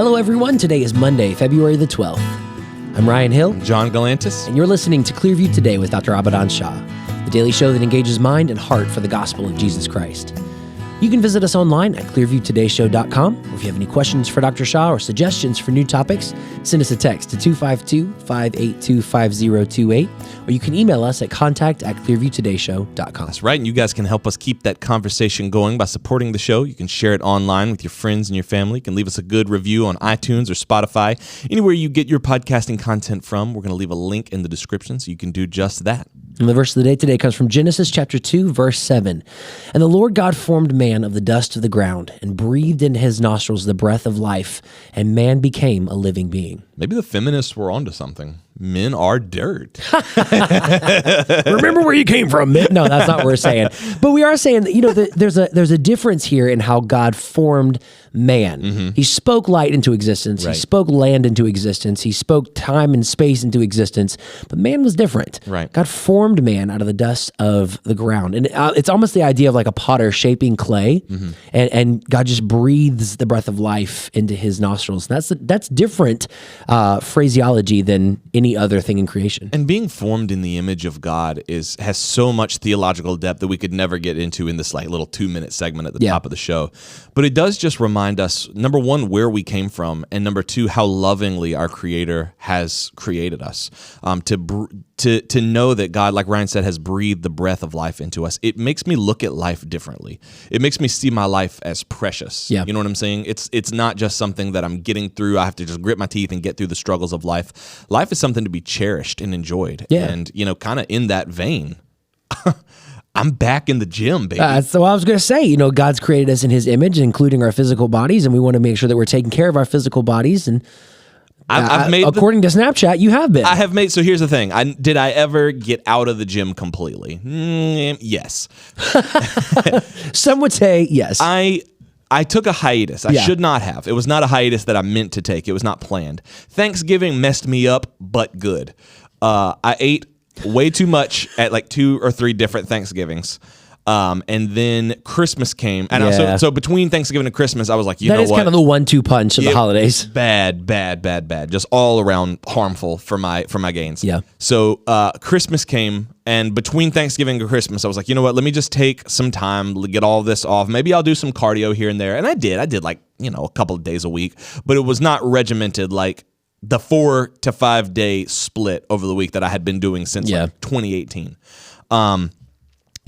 Hello, everyone. Today is Monday, February the 12th. I'm Ryan Hill. John Galantis. And you're listening to Clearview Today with Dr. Shah, the daily show that engages mind and heart for the gospel of Jesus Christ. You can visit us online at clearviewtodayshow.com, or if you have any questions for Dr. Shah or suggestions for new topics, send us a text to 252-582-5028, or you can email us at contact@clearviewtodayshow.com. That's right, and you guys can help us keep that conversation going by supporting the show. You can share it online with your friends and your family. You can leave us a good review on iTunes or Spotify. Anywhere you get your podcasting content from, we're going to leave a link in the description so you can do just that. And the verse of the day today comes from Genesis chapter 2, verse 7. And the Lord God formed man of the dust of the ground and breathed into his nostrils the breath of life, and man became a living being. Maybe the feminists were onto something. Men are dirt. Remember where you came from, men. No, that's not what we're saying. But we are saying that, there's a difference here in how God formed man. Mm-hmm. He spoke light into existence. Right. He spoke land into existence. He spoke time and space into existence. But man was different. Right. God formed man out of the dust of the ground. And it's almost the idea of like a potter shaping clay. Mm-hmm. And God just breathes the breath of life into his nostrils. That's different phraseology than any other thing in creation. And being formed in the image of God has so much theological depth that we could never get into in this like little 2-minute segment at the top of the show. But it does just remind us, number one, where we came from, and number two, how lovingly our Creator has created us. To know that God, like Ryan said, has breathed the breath of life into us, it makes me look at life differently. It makes me see my life as precious. Yeah. You know what I'm saying? It's not just something that I'm getting through. I have to just grit my teeth and get through the struggles of life. Life is something to be cherished and enjoyed. Yeah. And, kind of in that vein, I'm back in the gym, baby. So I was going to say, God's created us in his image, including our physical bodies, and we want to make sure that we're taking care of our physical bodies. And I've made according to Snapchat, you have been. I have made. So here's the thing. Did I ever get out of the gym completely? Yes. Some would say yes. I took a hiatus. I should not have. It was not a hiatus that I meant to take. It was not planned. Thanksgiving messed me up, but good. I ate way too much at like 2 or 3 different Thanksgivings. And then Christmas came. And so between Thanksgiving and Christmas, I was like, that is kind of the 1-2 punch of the holidays. Bad. Just all around harmful for my gains. Yeah. So Christmas came, and between Thanksgiving and Christmas, I was like, you know what? Let me just take some time to get all this off. Maybe I'll do some cardio here and there. And I did. I did like, a couple of days a week, but it was not regimented like the 4 to 5 day split over the week that I had been doing since like 2018.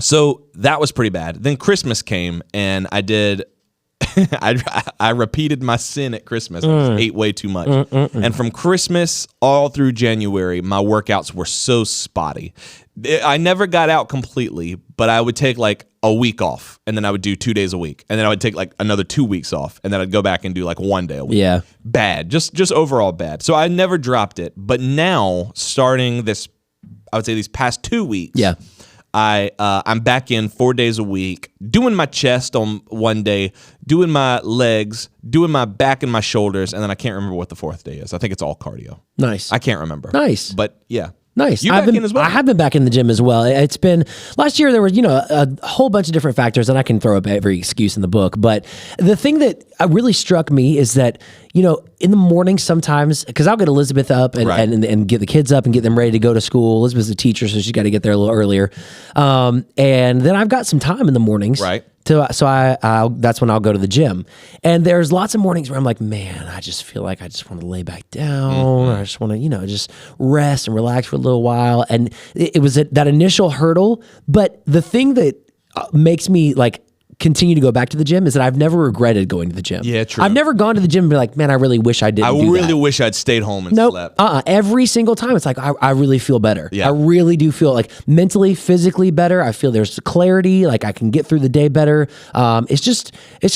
So that was pretty bad. Then Christmas came, and I did. I repeated my sin at Christmas. I ate way too much. And from Christmas all through January, my workouts were so spotty. I never got out completely, but I would take like a week off, and then I would do 2 days a week, and then I would take like another 2 weeks off, and then I'd go back and do like 1 day a week. Yeah, bad. Just overall bad. So I never dropped it. But now, starting this, I would say these past 2 weeks. Yeah. I'm back in 4 days a week, doing my chest on one day, doing my legs, doing my back and my shoulders, and then I can't remember what the 4th day is. I think it's all cardio. Nice. I can't remember. Nice. But yeah. Nice. You back in as well? I have been back in the gym as well. It's been, last year there was, a whole bunch of different factors, and I can throw up every excuse in the book. But the thing that really struck me is that, in the morning sometimes, because I'll get Elizabeth up and get the kids up and get them ready to go to school. Elizabeth's a teacher, so she's got to get there a little earlier. And then I've got some time in the mornings. Right. So that's when I'll go to the gym. And there's lots of mornings where I'm like, man, I just feel like I just want to lay back down. Mm-hmm. I just want to, just rest and relax for a little while. And it was that initial hurdle. But the thing that makes me like continue to go back to the gym is that I've never regretted going to the gym. Yeah, true. I've never gone to the gym and be like, man, I really wish I didn't do that. I really wish I'd stayed home and slept. Every single time it's like, I really feel better. Yeah. I really do feel like mentally, physically better. I feel there's clarity, like I can get through the day better. It's just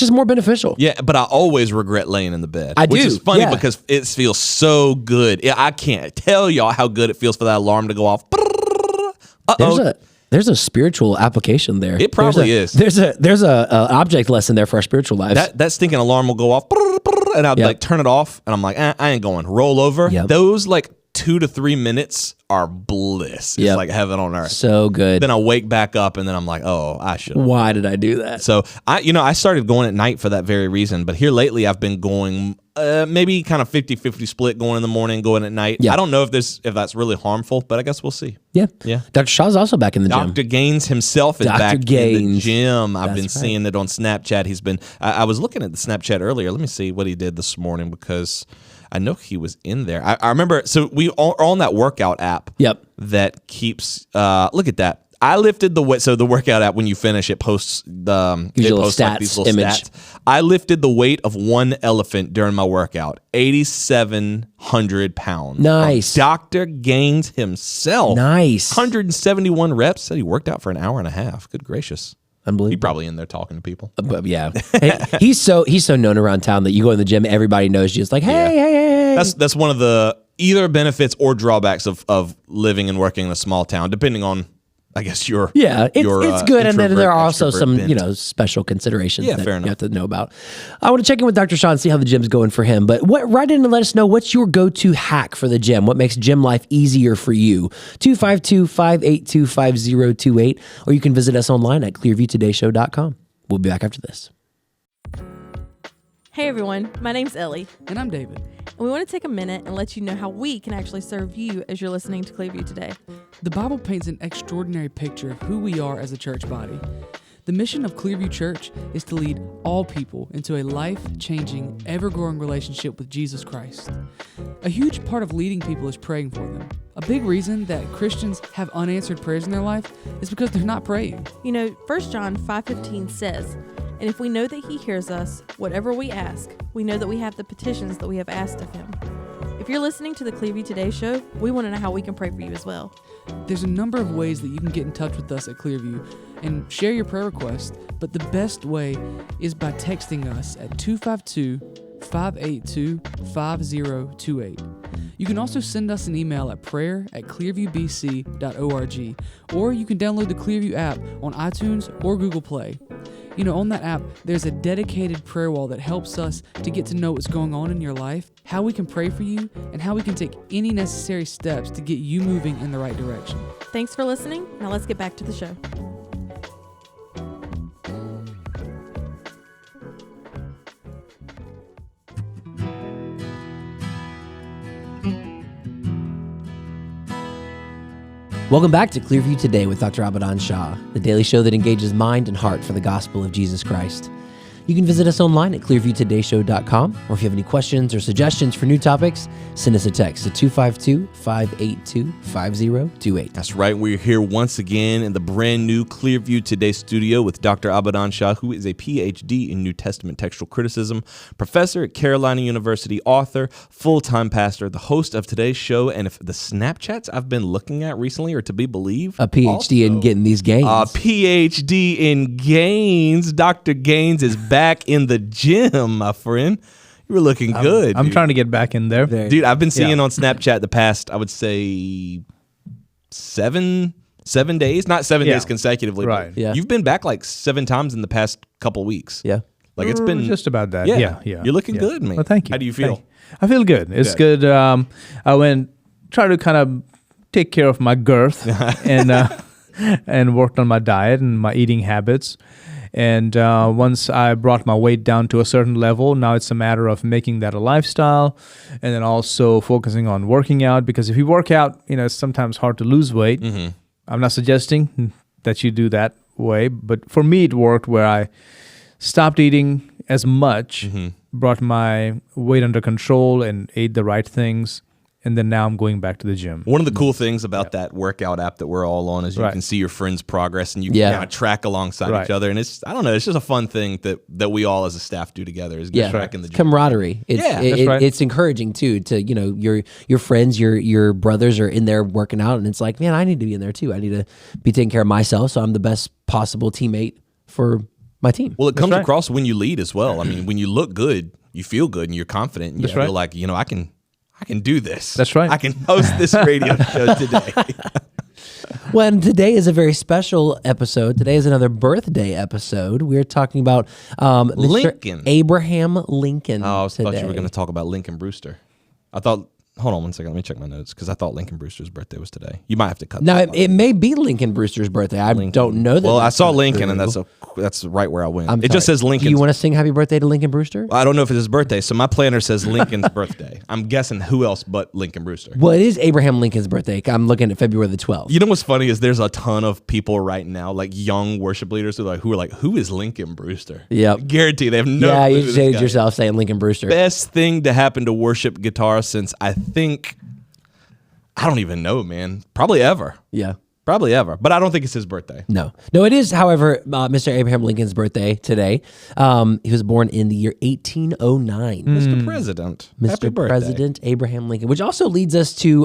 more beneficial. Yeah, but I always regret laying in the bed. I do. Which is funny because it feels so good. Yeah, I can't tell y'all how good it feels for that alarm to go off. There's a spiritual application there. It probably is. There's a object lesson there for our spiritual lives. That stinking alarm will go off, and I'd like turn it off, and I'm like, I ain't going. Roll over. Yep. Those like 2 to 3 minutes are bliss. It's Yep. like heaven on earth. So good. Then I wake back up and then I'm like, oh, I should. Why did I do that? So I started going at night for that very reason. But here lately, I've been going maybe kind of 50-50 split, going in the morning, going at night. Yeah. I don't know if that's really harmful, but I guess we'll see. Yeah. Yeah. Dr. Shah's also back in the gym. Dr. Gaines himself is Dr. back in the Gaines. gym. I've That's been right. seeing it on Snapchat. He's been. I was looking at the Snapchat earlier. Let me see what he did this morning because I know he was in there. I remember. So we are on that workout app. Yep. That keeps. Look at that. I lifted the weight. So the workout app, when you finish, it posts the Gives you a little like these little image. stats. I lifted the weight of one elephant during my workout, 8,700 pounds. Nice. Dr. Gaines himself. Nice. 171 reps. Said he worked out for an hour and a half. Good gracious. He Unbelievable. probably in there talking to people. But yeah. Hey, he's so known around town that you go in the gym, everybody knows you. It's like, hey. That's one of the either benefits or drawbacks of living and working in a small town, depending on, I guess, your it's good, and then there are also extrovert some bent. special considerations Yeah, that fair you enough. have to know about. I want to check in with Dr. Shah and see how the gym's going for him. But write in and let us know what's your go-to hack for the gym. What makes gym life easier for you? 252-582-5028, or you can visit us online at clearviewtodayshow.com. We'll be back after this. Hey everyone, my name's Ellie, And I'm David. and we want to take a minute and let you know how we can actually serve you as you're listening to Clearview Today. The Bible paints an extraordinary picture of who we are as a church body. The mission of Clearview Church is to lead all people into a life-changing, ever-growing relationship with Jesus Christ. A huge part of leading people is praying for them. A big reason that Christians have unanswered prayers in their life is because they're not praying. 1 John 5:15 says, "And if we know that he hears us, whatever we ask, we know that we have the petitions that we have asked of him." If you're listening to the Clearview Today show, we want to know how we can pray for you as well. There's a number of ways that you can get in touch with us at Clearview and share your prayer request, but the best way is by texting us at 252-582-5028. You can also send us an email at prayer@clearviewbc.org, or you can download the Clearview app on iTunes or Google Play. On that app, there's a dedicated prayer wall that helps us to get to know what's going on in your life, how we can pray for you, and how we can take any necessary steps to get you moving in the right direction. Thanks for listening. Now let's get back to the show. Welcome back to Clearview Today with Dr. Abadan Shah, the daily show that engages mind and heart for the gospel of Jesus Christ. You can visit us online at clearviewtodayshow.com, or if you have any questions or suggestions for new topics, send us a text to 252-582-5028. That's right. We're here once again in the brand new Clearview Today studio with Dr. Abadan Shah, who is a PhD in New Testament textual criticism, professor at Carolina University, author, full-time pastor, the host of today's show. And if the Snapchats I've been looking at recently are to be believed, A PhD in getting these gains. a PhD in gains. Dr. Gaines is back in the gym, my friend. You were looking good. I'm dude. trying to get back in there. Dude, I've been seeing on Snapchat the past, I would say, seven days. Not 7 Yeah. days consecutively. but Right. Yeah. You've been back like 7 times in the past couple weeks. Yeah. Like it's been Just about that. Yeah. Yeah. You're looking Yeah. good, man. Well, thank you. How do you feel? Thank you. I feel good. It's good. I went try to kind of take care of my girth and worked on my diet and my eating habits. And once I brought my weight down to a certain level, now it's a matter of making that a lifestyle, and then also focusing on working out. Because if you work out, it's sometimes hard to lose weight. Mm-hmm. I'm not suggesting that you do that way, but for me it worked where I stopped eating as much, Mm-hmm. brought my weight under control, and ate the right things. And then now I'm going back to the gym. One of the cool things about that workout app that we're all on is you Right. can see your friends' progress and you can Yeah. kind of track alongside Right. each other. And it's just a fun thing that we all as a staff do together is get back in the gym. Camaraderie. It's, Yeah, that's right. It's encouraging too. To your friends, your brothers are in there working out, and it's like, man, I need to be in there too. I need to be taking care of myself, so I'm the best possible teammate for my team. Well, it comes right. across when you lead as well. I mean, when you look good, you feel good and you're confident and you That's feel right. like, I can do this. That's right. I can host this radio show today. Well, and today is a very special episode. Today is another birthday episode. We're talking about Mr. Lincoln. Abraham Lincoln. Oh, I thought today. you were going to talk about Lincoln Brewster. I thought Hold on one second. Let me check my notes because I thought Lincoln Brewster's birthday was today. You might have to cut Now, that. it may be Lincoln Brewster's birthday. I don't know that. Well, I that's saw not Lincoln, and true. that's right where I went. I'm It just sorry. says Lincoln. Do you want to sing happy birthday to Lincoln Brewster? I don't know if it's his birthday, so my planner says Lincoln's birthday. I'm guessing who else but Lincoln Brewster. Well, it is Abraham Lincoln's birthday. I'm looking at February the 12th. You know what's funny is there's a ton of people right now, like young worship leaders, who are like, who is Lincoln Brewster? Yep. Guarantee they have no. Yeah, clue you who this just guy yourself saying Lincoln Brewster. is. Best thing to happen to worship guitar since I think, I don't even know, man. Probably ever. Yeah. Probably ever. But I don't think it's his birthday. No, it is, however, Mr. Abraham Lincoln's birthday today. He was born in the year 1809. Mr. President. Happy Mr. birthday. President Abraham Lincoln, which also leads us to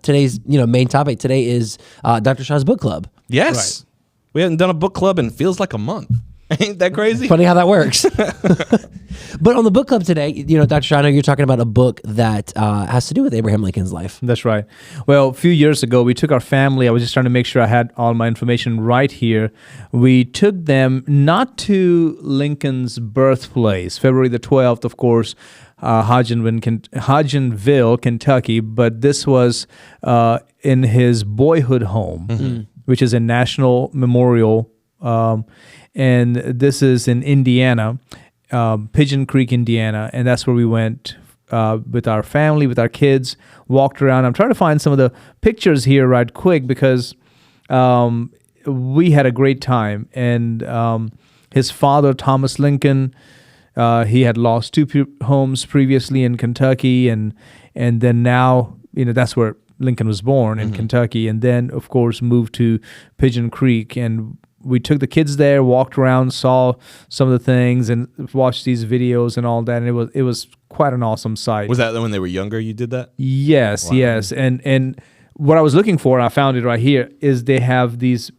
today's main topic. Today is Dr. Shah's book club. Yes. We haven't done a book club in feels like a month. Ain't that crazy? Funny how that works. But on the book club today, Dr. Shah, I know you're talking about a book that has to do with Abraham Lincoln's life. That's right. Well, a few years ago, we took our family. I was just trying to make sure I had all my information right here. We took them not to Lincoln's birthplace, February the 12th, of course, Hodgenville, Kentucky, but this was in his boyhood home, which is a national memorial, and this is in Indiana. Pigeon Creek, Indiana, and that's where we went with our family, with our kids, walked around. I'm trying to find some of the pictures here right quick because we had a great time. And his father, Thomas Lincoln, he had lost two homes previously in Kentucky, and then now, that's where Lincoln was born in Kentucky, and then, of course, moved to Pigeon Creek. And we took the kids there, walked around, saw some of the things, and watched these videos and all that. And it was quite an awesome sight. Was that when they were younger you did that? Yes, Wow. yes. And what I was looking for, and I found it right here, is they have these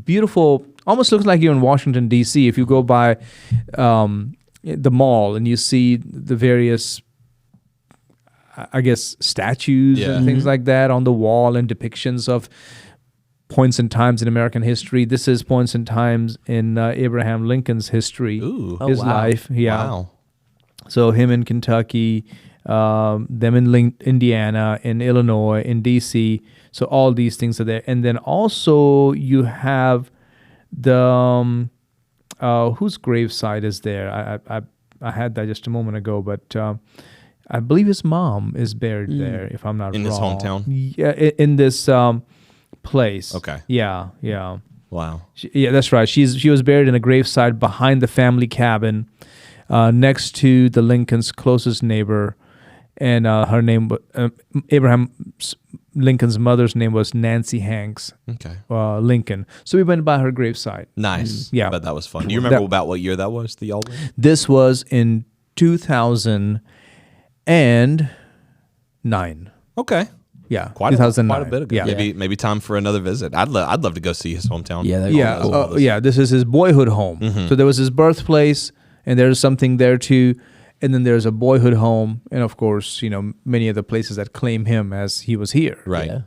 beautiful, almost looks like you're in Washington, D.C. If you go by the mall and you see the various, I guess, statues and things like that on the wall and depictions of points in times in American history. This is points in times in Abraham Lincoln's history, Ooh. his Oh, wow. life. Yeah. Wow. So him in Kentucky, them in Indiana, in Illinois, in D.C. So all these things are there. And then also you have the, whose gravesite is there? I had that just a moment ago, but I believe his mom is buried there, if I'm not wrong. In his hometown? Yeah, in this place. Okay. Yeah. Wow. Yeah, that's right. She was buried in a gravesite behind the family cabin, next to the Lincoln's closest neighbor, and her name, Abraham Lincoln's mother's name was Nancy Hanks Okay. Lincoln. So we went by her gravesite. Nice. Yeah. I bet that was fun. Do you remember about what year that was that y'all went? This was in 2009. Okay. Yeah, Quite 2009. a bit ago. Yeah, Maybe time for another visit. I'd love to go see his hometown. Yeah, yeah, cool. yeah. This is his boyhood home. Mm-hmm. So there was his birthplace, and there's something there too. And then there's a boyhood home, and of course, many of the places that claim him as he was here. Right. Yeah.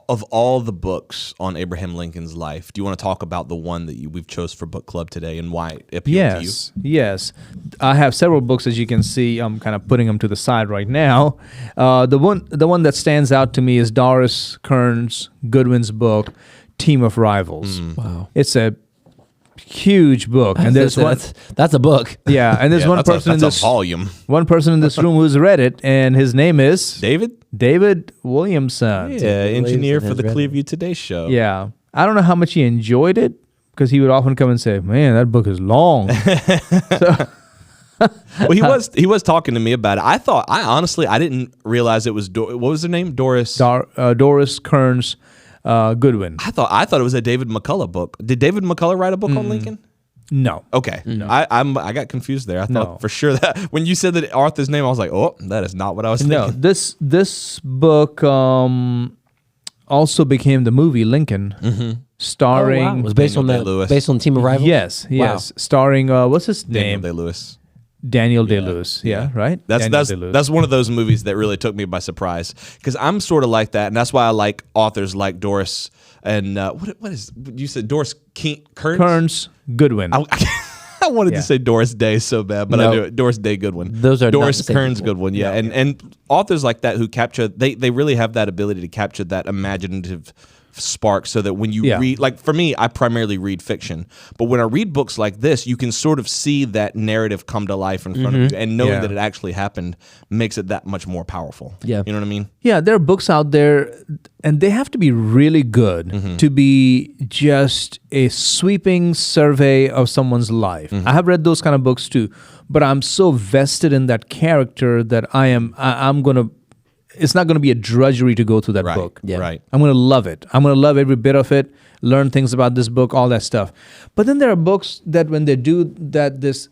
Of all the books on Abraham Lincoln's life, do you want to talk about the one that we've chose for book club today and why it appealed to you? Yes. I have several books, as you can see. I'm kind of putting them to the side right now. The one that stands out to me is Doris Kearns Goodwin's book, Team of Rivals. Wow. It's a huge book, and there's that's a book. yeah, and there's Yeah, one that's person in that's this a volume. one person in this room who's read it, and his name is David, Williamson. engineer for has the read it. Clearview Today show. Yeah, I don't know how much he enjoyed it because he would often come and say, "Man, that book is long." Well, he was talking to me about it. I honestly didn't realize it was what was her name? Doris. Doris Kearns Goodwin. I thought it was a David McCullough book. Did David McCullough write a book on Lincoln? No. Okay, I got confused there. I thought for sure that when you said that Arthur's name, I was like, oh, that is not what I was thinking. No, this book also became the movie Lincoln, starring. It was based Daniel on Day-Lewis. based on Team of Rivals. Yes, starring what's his Daniel name? Day-Lewis. Daniel Day-Lewis. Yeah, right. Daniel Day-Lewis. That's one of those movies that really took me by surprise because I'm sort of like that, and that's why I like authors like Doris and what is you said Doris Kearns? Kearns Goodwin. I wanted Yeah. to say Doris Day so bad, but No. I knew it. Doris Day, good one. Those are not Doris the same Kearns, people. good one. Yeah. And authors like that who capture, they really have that ability to capture that imaginative spark, so that when you Yeah. read, like for me, I primarily read fiction, but when I read books like this, you can sort of see that narrative come to life in front of you, and knowing Yeah. that it actually happened makes it that much more powerful. Yeah. You know what I mean? Yeah, there are books out there, and they have to be really good to be just a sweeping survey of someone's life. I have read those kind of books too, but I'm so vested in that character that I'm gonna. It's not going to be a drudgery to go through that Right. book. Yeah. Right. I'm going to love it. I'm going to love every bit of it, learn things about this book, all that stuff. But then there are books that when they do that, this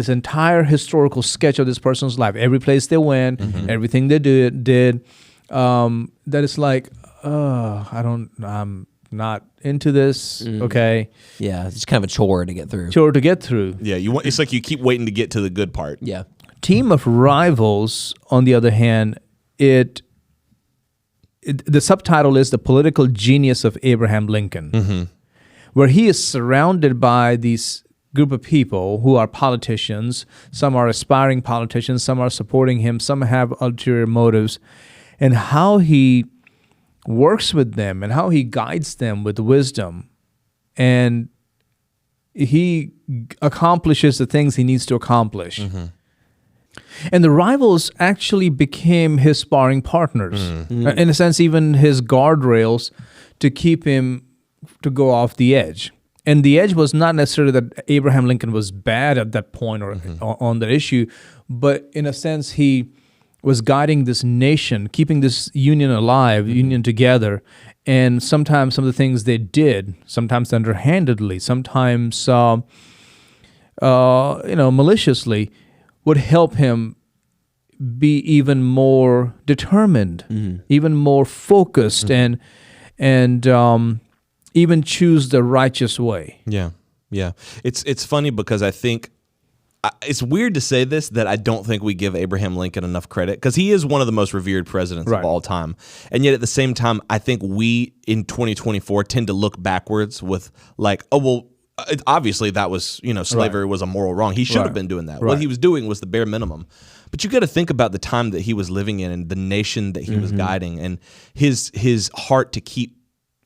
entire historical sketch of this person's life, every place they went, everything they did, that it's like, I'm not into this. Okay. Yeah, it's kind of a chore to get through. Chore to get through. Yeah. It's like you keep waiting to get to the good part. Yeah. Team of Rivals, on the other hand, the subtitle is The Political Genius of Abraham Lincoln, where he is surrounded by these group of people who are politicians. Some are aspiring politicians, some are supporting him, some have ulterior motives, and how he works with them and how he guides them with wisdom, and he accomplishes the things he needs to accomplish. And the rivals actually became his sparring partners. In a sense, even his guardrails to keep him to go off the edge. And the edge was not necessarily that Abraham Lincoln was bad at that point or on that issue, but in a sense, he was guiding this nation, keeping this union alive, union together. And sometimes some of the things they did, sometimes underhandedly, sometimes maliciously, would help him be even more determined, even more focused, and even choose the righteous way. Yeah, yeah. It's funny because I think it's weird to say this, that I don't think we give Abraham Lincoln enough credit, because he is one of the most revered presidents Right. of all time. And yet at the same time, I think we in 2024 tend to look backwards with like, oh, well, obviously that was, slavery was a moral wrong. He should have Right. been doing that. Right. What he was doing was the bare minimum. But you got to think about the time that he was living in and the nation that he was guiding, and his heart to keep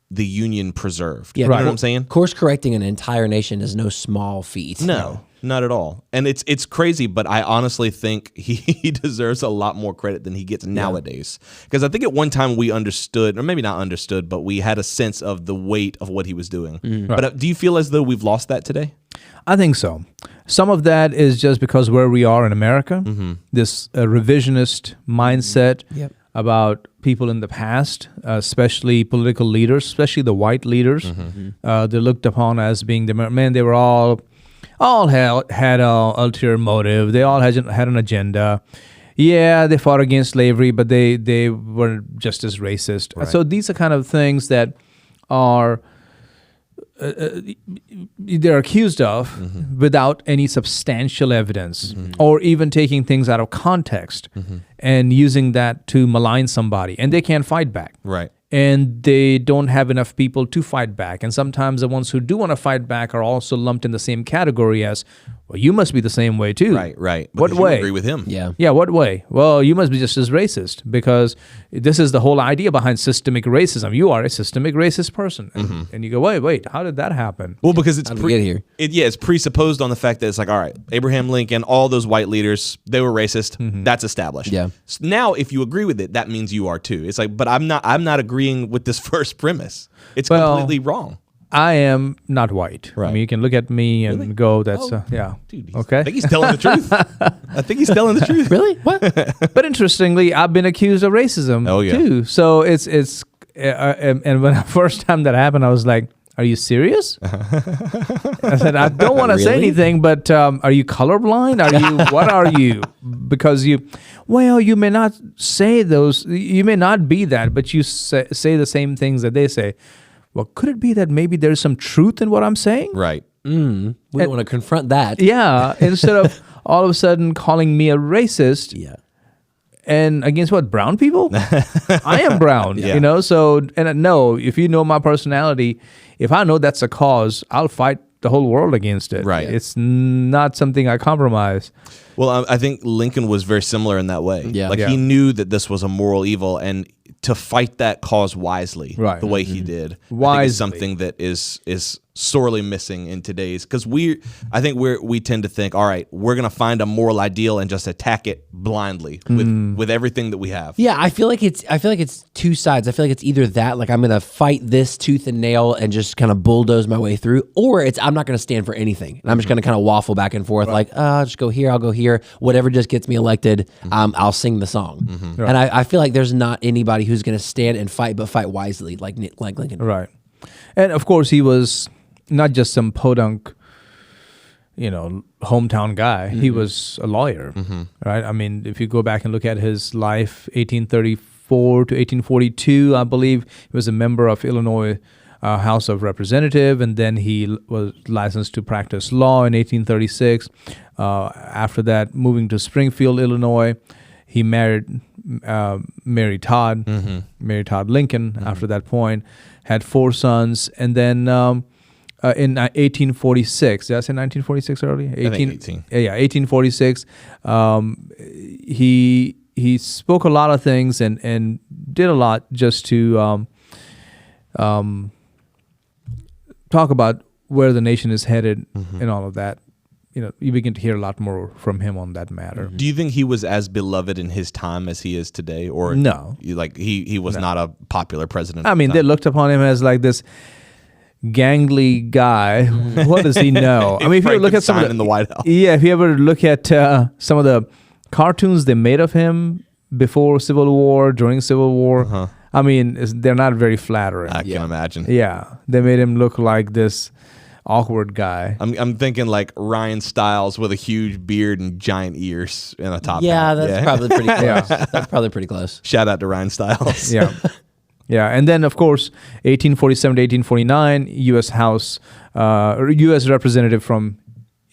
the union preserved. Yeah, You know what I'm saying? Course correcting an entire nation is no small feat. No, not at all. And it's crazy, but I honestly think he deserves a lot more credit than he gets nowadays. Because I think at one time we understood, or maybe not understood, but we had a sense of the weight of what he was doing. But do you feel as though we've lost that today? I think so. Some of that is just because where we are in America, this revisionist mindset Yep. about people in the past, especially political leaders, especially the white leaders. They're looked upon as being the man. They were all had an ulterior motive. They all had an agenda. Yeah, they fought against slavery, but they were just as racist. Right. So these are kind of things that are they're accused of without any substantial evidence, or even taking things out of context and using that to malign somebody, and they can't fight back. Right. And they don't have enough people to fight back. And sometimes the ones who do want to fight back are also lumped in the same category as, well, you must be the same way too. Right. What Because you way? agree with him. Yeah. Yeah, what way? Well, you must be just as racist, because this is the whole idea behind systemic racism. You are a systemic racist person. And you go, wait, how did that happen? Well, because it's How did we get here? It's presupposed on the fact that it's like, all right, Abraham Lincoln, all those white leaders, they were racist. That's established. Yeah. So now, if you agree with it, that means you are too. It's like, but I'm not agreeing with this first premise. It's Well, completely wrong. I am not white. Right. I mean, you can look at me and go, that's, yeah. Dude, Okay. I think he's telling the truth. I think he's telling the truth. Really? What? But interestingly, I've been accused of racism Oh, yeah. too. So it's and when the first time that happened, I was like, "Are you serious?" I said, "I don't want to say Really? anything, but are you colorblind? Are you what are you? Because you may not say those, you may not be that, but you say the same things that they say. Well, could it be that maybe there's some truth in what I'm saying?" Right. We don't want to confront that. Yeah. Instead of all of a sudden calling me a racist. Yeah. And against what? Brown people? I am brown, Yeah. So, and no, if you know my personality, if I know that's a cause, I'll fight the whole world against it. Right. It's not something I compromise. Well, I think Lincoln was very similar in that way. Yeah. Like he knew that this was a moral evil, and to fight that cause wisely, Right. the way he did, I think Wisely. is something that is sorely missing in today's, because I think we tend to think, all right, we're gonna find a moral ideal and just attack it blindly with everything that we have. Yeah, I feel like it's two sides. I feel like it's either that, like I'm gonna fight this tooth and nail and just kind of bulldoze my way through, or it's I'm not gonna stand for anything and I'm just gonna kind of waffle back and forth, like I'll just go here, I'll go here, whatever just gets me elected, I'll sing the song. And I feel like there's not anybody who's gonna stand and fight, but fight wisely, like Lincoln. Right. And of course, he was not just some podunk, hometown guy. He was a lawyer, right? I mean, if you go back and look at his life, 1834 to 1842, I believe he was a member of Illinois House of Representative, and then he was licensed to practice law in 1836. After that, moving to Springfield, Illinois, he married Mary Todd Lincoln. After that point, had 4 sons, and then in 1846, did I say 1946 earlier? I think 18. Yeah, 1846. He spoke a lot of things and did a lot just to talk about where the nation is headed and all of that. You begin to hear a lot more from him on that matter. Do you think he was as beloved in his time as he is today, or No. He was not a popular president? I mean, they looked upon him as like this gangly guy. What does he know? I mean, if you look at some of in the White House, if you ever look at some of the cartoons they made of him before Civil War, during Civil War, I mean, they're not very flattering. I can imagine. Yeah, they made him look like this awkward guy. I'm thinking like Ryan Stiles with a huge beard and giant ears and a top hat. That's probably pretty close. That's probably pretty close. Shout out to Ryan Stiles. Yeah. Yeah, and then of course, 1847 to 1849, U.S. House, U.S. Representative from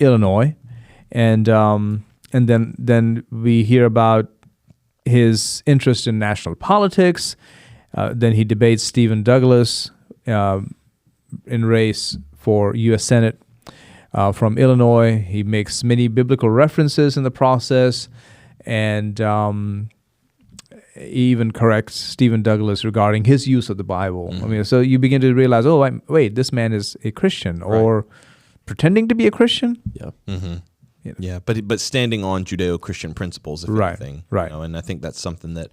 Illinois, and then we hear about his interest in national politics. Then he debates Stephen Douglas in race for U.S. Senate from Illinois. He makes many biblical references in the process, and he even corrects Stephen Douglas regarding his use of the Bible. I mean, so you begin to realize, wait, this man is a Christian or pretending to be a Christian. Yeah. Yeah, but standing on Judeo-Christian principles, if anything. Right. And I think that's something that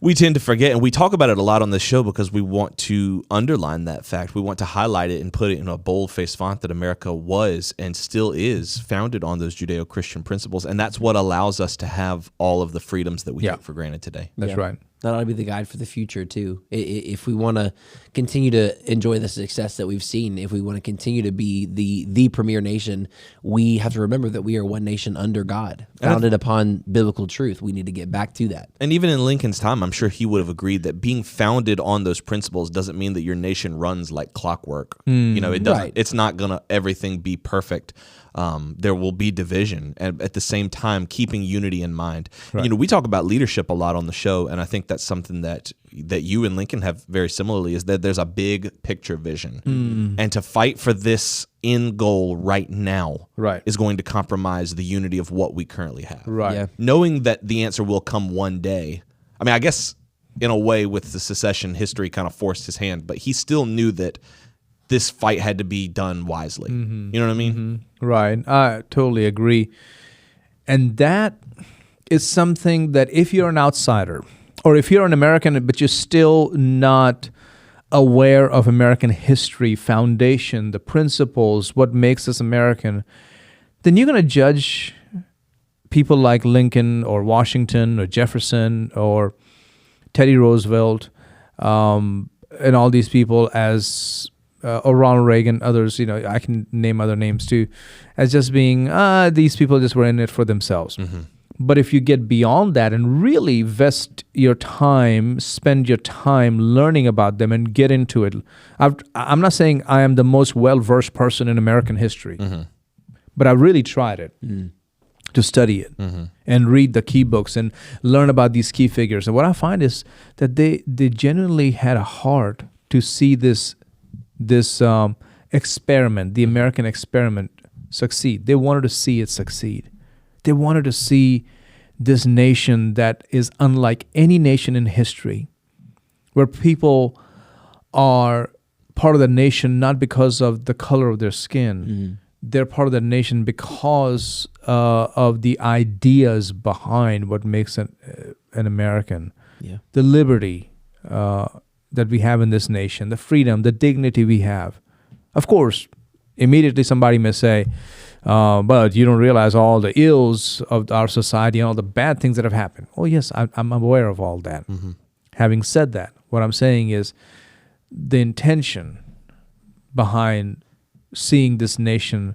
we tend to forget, and we talk about it a lot on this show because we want to underline that fact. We want to highlight it and put it in a bold-faced font that America was and still is founded on those Judeo-Christian principles, and that's what allows us to have all of the freedoms that we take for granted today. That's right. That ought to be the guide for the future too. If we want to continue to enjoy the success that we've seen, if we want to continue to be the premier nation, we have to remember that we are one nation under God, founded upon biblical truth. We need to get back to that. And even in Lincoln's time, I'm sure he would have agreed that being founded on those principles doesn't mean that your nation runs like clockwork. It doesn't. Right. It's not gonna everything be perfect. There will be division, and at the same time, keeping unity in mind. Right. We talk about leadership a lot on the show, and I think that's something that you and Lincoln have very similarly, is that there's a big picture vision, and to fight for this end goal right now is going to compromise the unity of what we currently have. Right. Yeah. Knowing that the answer will come one day. I mean, I guess in a way with the secession, history kind of forced his hand, but he still knew that this fight had to be done wisely. You know what I mean? Right. I totally agree. And that is something that if you're an outsider, or if you're an American but you're still not aware of American history, foundation, the principles, what makes us American, then you're going to judge people like Lincoln or Washington or Jefferson or Teddy Roosevelt and all these people as or Ronald Reagan, others, I can name other names too, as just being, these people just were in it for themselves. But if you get beyond that and really invest your time, spend your time learning about them and get into it. I'm not saying I am the most well-versed person in American history, but I really tried it to study it and read the key books and learn about these key figures. And what I find is that they genuinely had a heart to see this experiment, the American experiment, succeed. They wanted to see it succeed. They wanted to see this nation that is unlike any nation in history, where people are part of the nation not because of the color of their skin. They're part of the nation because of the ideas behind what makes an American. Yeah. The liberty that we have in this nation, the freedom, the dignity we have. Of course, immediately somebody may say, but you don't realize all the ills of our society and all the bad things that have happened. Oh, yes, I'm aware of all that. Having said that, what I'm saying is the intention behind seeing this nation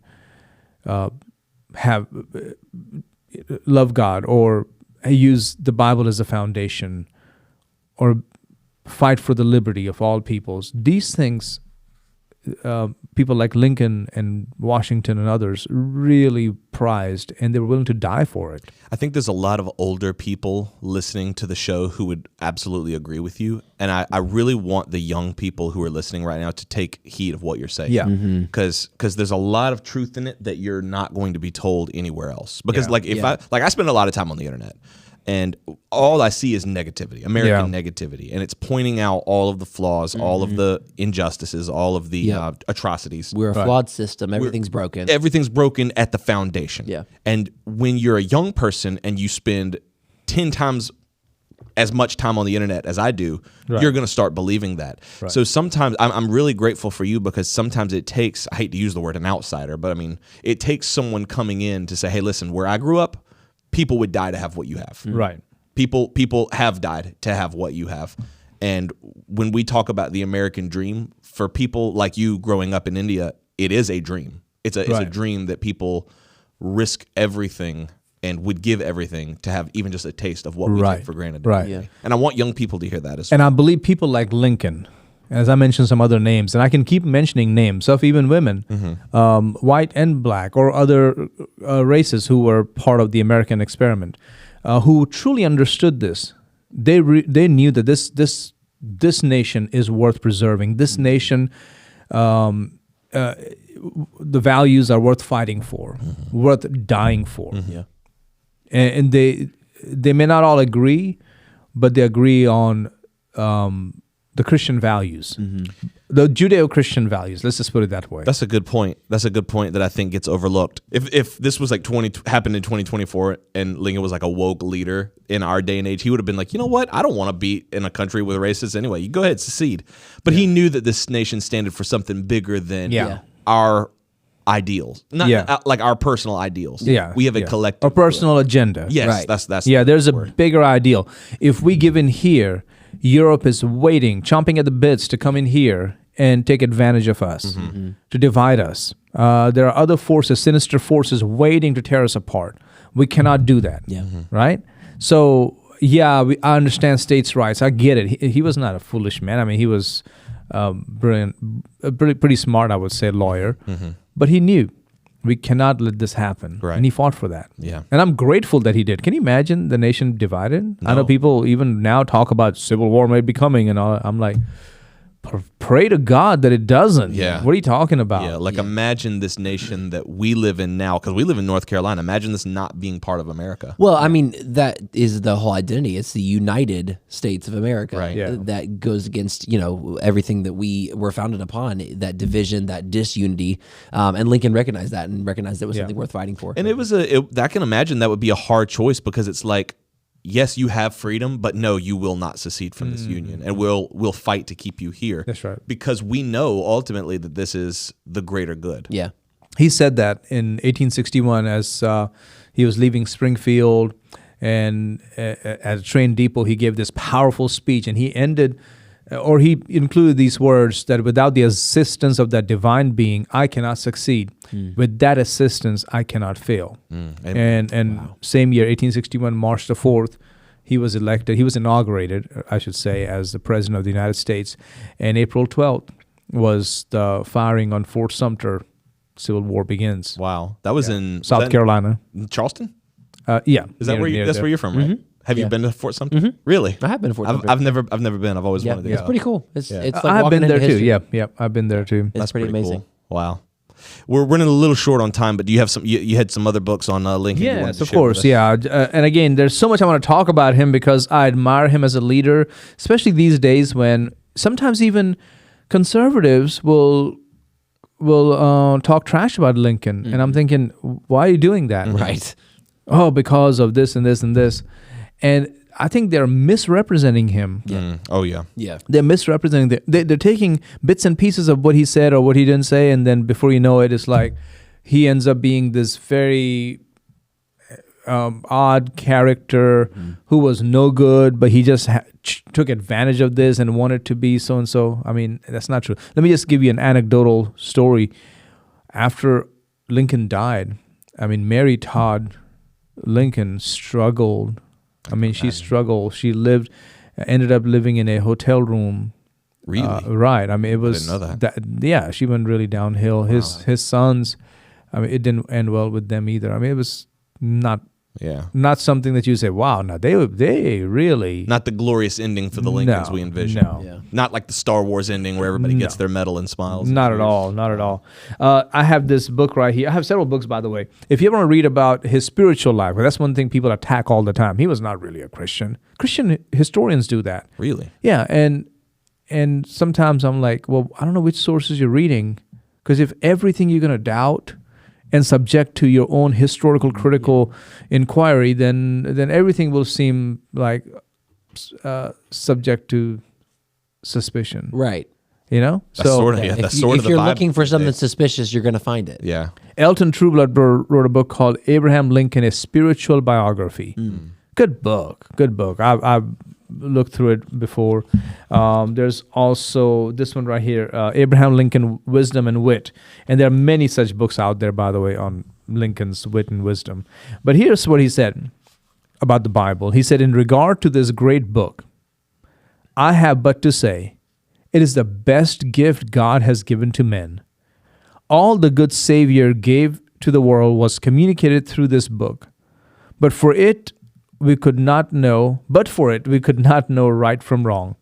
have love God or use the Bible as a foundation or fight for the liberty of all peoples. These things, people like Lincoln and Washington and others really prized, and they were willing to die for it. I think there's a lot of older people listening to the show who would absolutely agree with you. And I really want the young people who are listening right now to take heed of what you're saying. Yeah. Because there's a lot of truth in it that you're not going to be told anywhere else. Because Yeah. I spend a lot of time on the internet. And all I see is negativity, American negativity. And it's pointing out all of the flaws, all of the injustices, all of the atrocities. We're a flawed system. Everything's broken. Everything's broken at the foundation. Yeah. And when you're a young person and you spend 10 times as much time on the internet as I do, you're going to start believing that. Right. So sometimes I'm really grateful for you because sometimes it takes, I hate to use the word an outsider, but I mean, it takes someone coming in to say, hey, listen, where I grew up, people would die to have what you have. Right. People have died to have what you have. And when we talk about the American dream, for people like you growing up in India, it is a dream. It's a dream that people risk everything and would give everything to have even just a taste of what we take for granted. Right. Yeah. And I want young people to hear that as well. And I believe people like Lincoln, as I mentioned some other names, and I can keep mentioning names of even women, white and black, or other races who were part of the American experiment, who truly understood this. They knew that this nation is worth preserving. This nation, the values are worth fighting for, worth dying for. Yeah. And they may not all agree, but they agree on the Christian values, the Judeo-Christian values. Let's just put it that way. That's a good point. That's a good point that I think gets overlooked. If this was like happened in 2024 and Lincoln was like a woke leader in our day and age, he would have been like, you know what? I don't want to be in a country with racists anyway. You go ahead, secede. But he knew that this nation stood for something bigger than our ideals, not like our personal ideals. Yeah, we have a collective, a personal agenda. Yes, that's there's a word. bigger ideal. If we give in here, Europe is waiting, chomping at the bits to come in here and take advantage of us, to divide us. There are other forces, sinister forces, waiting to tear us apart. We cannot do that. Right? So, I understand states' rights. I get it. He was not a foolish man. I mean, he was brilliant, pretty smart, I would say, lawyer. But he knew we cannot let this happen. Right. And he fought for that. Yeah. And I'm grateful that he did. Can you imagine the nation divided? No. I know people even now talk about civil war may be coming and all. I'm like, pray to God that it doesn't. Yeah. What are you talking about? Yeah, like imagine this nation that we live in now, because we live in North Carolina. Imagine this not being part of America. Well, I mean, that is the whole identity. It's the United States of America Right. Yeah. that goes against, everything that we were founded upon, that division, that disunity. And Lincoln recognized that and recognized it was something worth fighting for. And I can imagine that would be a hard choice because it's like, yes, you have freedom, but no, you will not secede from this union, and we'll fight to keep you here. That's right. Because we know ultimately that this is the greater good. Yeah. He said that in 1861 as he was leaving Springfield, and at a train depot, he gave this powerful speech, and he included these words that without the assistance of that divine being, I cannot succeed. With that assistance, I cannot fail. And same year, 1861, March the 4th, he was elected. He was inaugurated, I should say, as the President of the United States. And April 12th was the firing on Fort Sumter. Civil War begins. Wow, that was in South Carolina. Charleston. Yeah, Is that where you? That's where you're from, right? Have you been to Fort Sumter? Really? I have been to Fort Sumter. I've never been. I've alwave wanted to go. It's pretty cool. It's like I've walking been there into too. history. Yeah, I've been there too. It's That's pretty amazing. Cool. Wow. We're running a little short on time, but do you have some? You had some other books on Lincoln. Yes, of course. Yeah, and again, there's so much I want to talk about him because I admire him as a leader, especially these days when sometimes even conservatives will talk trash about Lincoln, and I'm thinking, why are you doing that? Right. Oh, because of this and this and this, and I think they're misrepresenting him. Oh yeah. Yeah. They're misrepresenting. They're taking bits and pieces of what he said or what he didn't say, and then before you know it, it's like he ends up being this very odd character who was no good, but he just took advantage of this and wanted to be so and so. I mean, that's not true. Let me just give you an anecdotal story. After Lincoln died, I mean, Mary Todd Lincoln struggled. I mean, she struggled. She ended up living in a hotel room. Really? Right. I mean, it was. I didn't know that. Yeah, she went really downhill. His sons, I mean, it didn't end well with them either. I mean, it was not something that you say, wow, no, they really. Not the glorious ending for the Lincolns we envision. No. Yeah. Not like the Star Wars ending where everybody gets their medal and smiles. Not at all. Not at all. I have this book right here. I have several books, by the way. If you ever want to read about his spiritual life, well, that's one thing people attack all the time. He was not really a Christian. Christian historians do that. Really? Yeah, and sometimes I'm like, well, I don't know which sources you're reading, because if everything you're going to doubt and subject to your own historical critical inquiry, then everything will seem like subject to suspicion. Right. You know? That's sort of, yeah, that's sort of If the you're vibe. looking for something suspicious, you're going to find it. Yeah. Elton Trueblood wrote a book called Abraham Lincoln, A Spiritual Biography. Good book. I've looked through it before. There's also this one right here, Abraham Lincoln, Wisdom and Wit. And there are many such books out there, by the way, on Lincoln's wit and wisdom. But here's what he said about the Bible. He said, in regard to this great book, I have but to say, it is the best gift God has given to men. All the good Savior gave to the world was communicated through this book. But for it, we could not know right from wrong.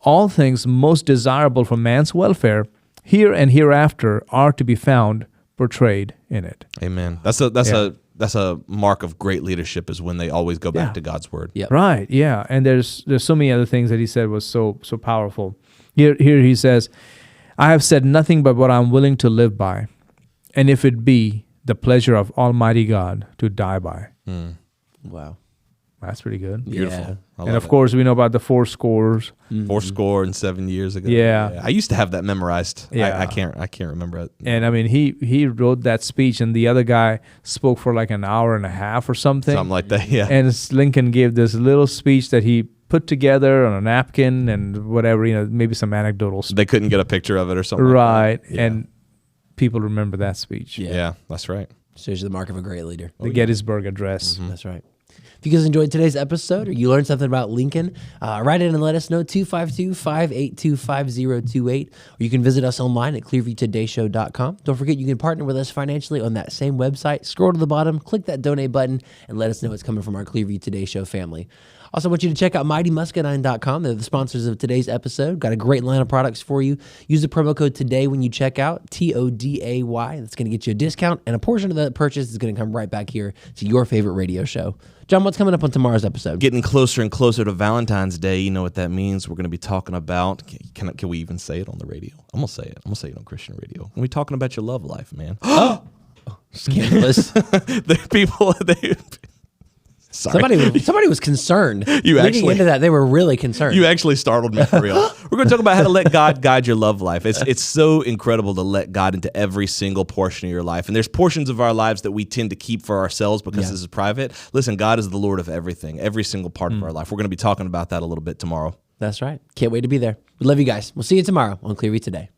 All things most desirable for man's welfare, here and hereafter, are to be found portrayed in it. Amen. That's a mark of great leadership, is when they always go back to God's word. Yep. Right, yeah. And there's so many other things that he said was so powerful. Here he says, I have said nothing but what I'm willing to live by, and if it be the pleasure of Almighty God to die by. Wow. That's pretty good. Beautiful. Yeah. I And love of course, we know about the 4 scores. 7 years ago. Yeah. I used to have that memorized. Yeah. I can't remember it. And I mean, he wrote that speech, and the other guy spoke for like an hour and a half or something. Something like that. Yeah. And Lincoln gave this little speech that he put together on a napkin and whatever, maybe some anecdotal stuff. They couldn't get a picture of it or something. Right. Like that. Yeah. And people remember that speech. Yeah, that's right. Shows you the mark of a great leader. The Gettysburg Address. That's right. If you guys enjoyed today's episode or you learned something about Lincoln, write in and let us know, 252-582-5028. Or you can visit us online at clearviewtodayshow.com. Don't forget, you can partner with us financially on that same website. Scroll to the bottom, click that donate button, and let us know it's coming from our Clearview Today Show family. Also, I want you to check out MightyMuscadine.com. They're the sponsors of today's episode. Got a great line of products for you. Use the promo code TODAY when you check out, TODAY. That's going to get you a discount, and a portion of that purchase is going to come right back here to your favorite radio show. John, what's coming up on tomorrow's episode? Getting closer and closer to Valentine's Day. You know what that means. We're going to be talking about, can we even say it on the radio? I'm going to say it. I'm going to say it on Christian radio. We're going to be talking about your love life, man. Scandalous. Sorry. Somebody was concerned. You Leading actually- into that, they were really concerned. You actually startled me for real. We're going to talk about how to let God guide your love life. It's so incredible to let God into every single portion of your life. And there's portions of our lives that we tend to keep for ourselves because this is private. Listen, God is the Lord of everything, every single part of our life. We're going to be talking about that a little bit tomorrow. That's right. Can't wait to be there. We love you guys. We'll see you tomorrow on Clearview Today.